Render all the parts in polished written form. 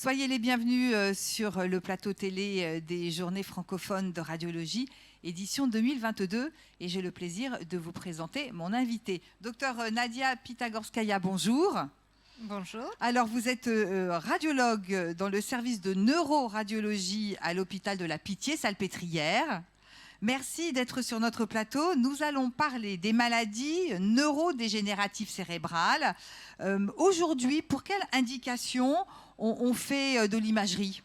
Soyez les bienvenus sur le plateau télé des Journées francophones de radiologie, édition 2022. Et j'ai le plaisir de vous présenter mon invité. Docteur Nadia Pitagorskaya, bonjour. Bonjour. Alors, vous êtes radiologue dans le service de neuroradiologie à l'hôpital de la Pitié-Salpêtrière. Merci d'être sur notre plateau. Nous allons parler des maladies neurodégénératives cérébrales. Aujourd'hui, pour quelle indication on fait de l'imagerie ?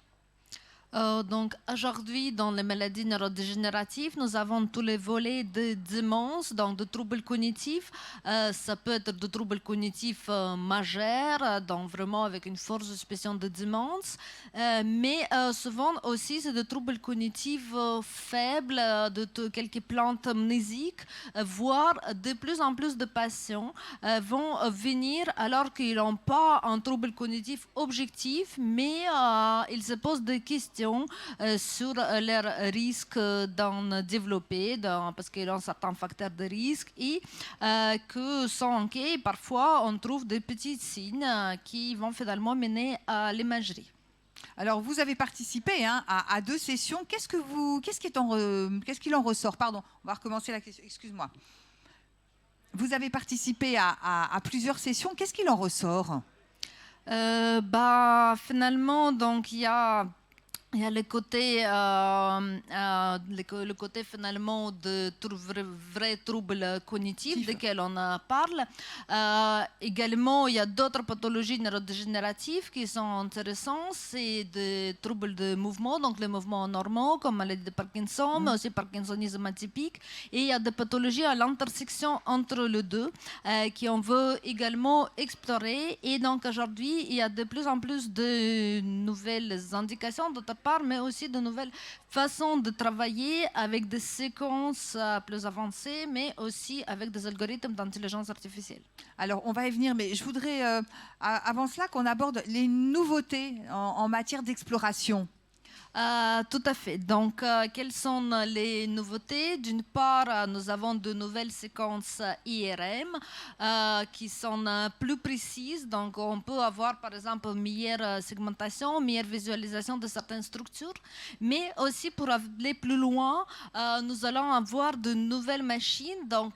Donc aujourd'hui, dans les maladies neurodégénératives, nous avons tous les volets de démence, donc de troubles cognitifs. Ça peut être de troubles cognitifs majeurs, donc vraiment avec une forte suspicion de démence, mais souvent aussi c'est des troubles cognitifs faibles, de quelques plantes amnésiques, voire de plus en plus de patients vont venir alors qu'ils n'ont pas un trouble cognitif objectif, mais ils se posent des questions sur leur risque d'en développer, parce qu'ils ont certains facteurs de risque et que sans enquête, parfois on trouve des petits signes qui vont finalement mener à l'imagerie. Alors, vous avez participé à 2 sessions. Qu'est-ce qu'il en ressort ? Pardon, on va recommencer la question. Excuse-moi. Vous avez participé à plusieurs sessions. Qu'est-ce qu'il en ressort ? Finalement, donc il y a le côté finalement de vrais troubles cognitifs desquels on parle. Également, il y a d'autres pathologies neurodégénératives qui sont intéressantes. C'est des troubles de mouvement, donc les mouvements normaux, comme la maladie de Parkinson, mais aussi Parkinsonisme atypique. Et il y a des pathologies à l'intersection entre les deux qu'on veut également explorer. Et donc aujourd'hui, il y a de plus en plus de nouvelles indications, d'autre part, mais aussi de nouvelles façons de travailler avec des séquences plus avancées, mais aussi avec des algorithmes d'intelligence artificielle. Alors, on va y venir, mais je voudrais, avant cela, qu'on aborde les nouveautés en matière d'exploration. Tout à fait. Donc, quelles sont les nouveautés ? D'une part, nous avons de nouvelles séquences IRM qui sont plus précises. Donc, on peut avoir, par exemple, une meilleure segmentation, une meilleure visualisation de certaines structures. Mais aussi, pour aller plus loin, nous allons avoir de nouvelles machines. Donc,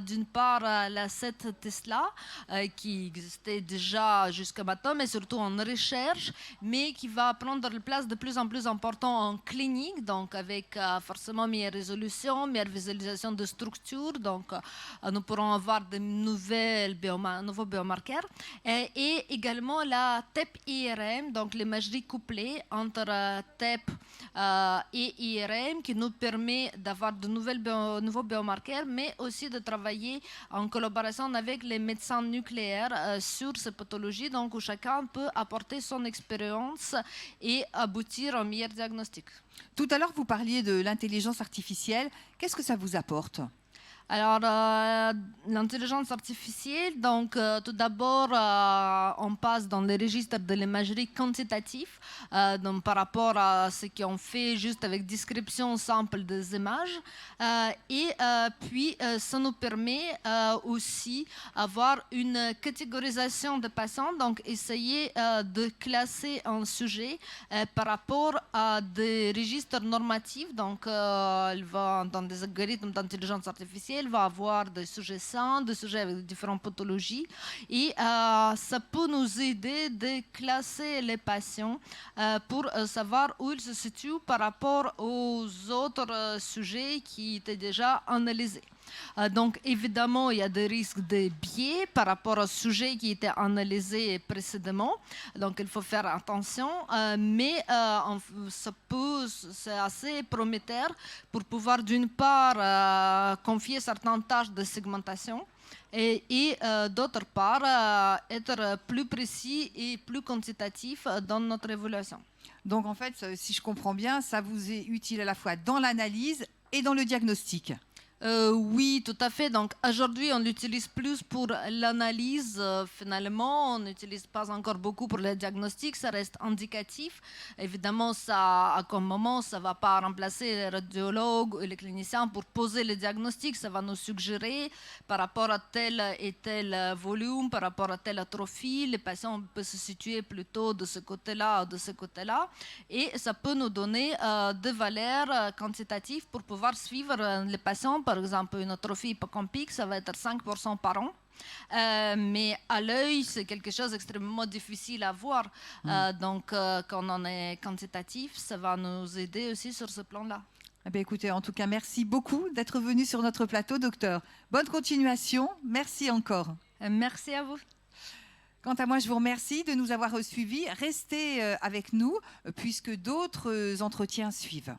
d'une part, la 7 Tesla, qui existait déjà jusqu'à maintenant, mais surtout en recherche, mais qui va prendre la place de plus en plus important en clinique, donc avec forcément meilleure résolution, meilleure visualisation de structure, donc nous pourrons avoir de nouveaux biomarqueurs, et également la TEP-IRM, donc l'imagerie couplée entre TEP et IRM, qui nous permet d'avoir de nouveaux biomarqueurs, mais aussi de travailler en collaboration avec les médecins nucléaires sur ces pathologies, donc où chacun peut apporter son expérience et aboutir à un meilleur diagnostic. Tout à l'heure, vous parliez de l'intelligence artificielle. Qu'est-ce que ça vous apporte ? Alors, l'intelligence artificielle, donc tout d'abord, on passe dans les registres de l'imagerie quantitative, donc par rapport à ce qu'on fait juste avec description simple des images, et puis ça nous permet aussi d'avoir une catégorisation de patients, donc essayer de classer un sujet par rapport à des registres normatifs, donc il va dans des algorithmes d'intelligence artificielle, va avoir des sujets sains, des sujets avec différentes pathologies, et ça peut nous aider de classer les patients pour savoir où ils se situent par rapport aux autres sujets qui étaient déjà analysés. Donc évidemment, il y a des risques de biais par rapport au sujet qui était analysé précédemment. Donc il faut faire attention, mais c'est assez prometteur pour pouvoir d'une part confier certaines tâches de segmentation et d'autre part être plus précis et plus quantitatif dans notre évaluation. Donc en fait, si je comprends bien, ça vous est utile à la fois dans l'analyse et dans le diagnostic. Oui, tout à fait. Donc aujourd'hui, on l'utilise plus pour l'analyse. Finalement, on n'utilise pas encore beaucoup pour le diagnostic. Ça reste indicatif. Évidemment, ça, à un moment, ça ne va pas remplacer les radiologues ou les cliniciens pour poser le diagnostic. Ça va nous suggérer par rapport à tel et tel volume, par rapport à telle atrophie, les patients peuvent se situer plutôt de ce côté-là ou de ce côté-là. Et ça peut nous donner des valeurs quantitatives pour pouvoir suivre les patients. Par exemple, une atrophie hippocampique, ça va être 5% par an. Mais à l'œil, c'est quelque chose d'extrêmement difficile à voir. Donc, quand on est quantitatif, ça va nous aider aussi sur ce plan-là. Eh bien, écoutez, en tout cas, merci beaucoup d'être venu sur notre plateau, docteur. Bonne continuation. Merci encore. Merci à vous. Quant à moi, je vous remercie de nous avoir suivis. Restez avec nous, puisque d'autres entretiens suivent.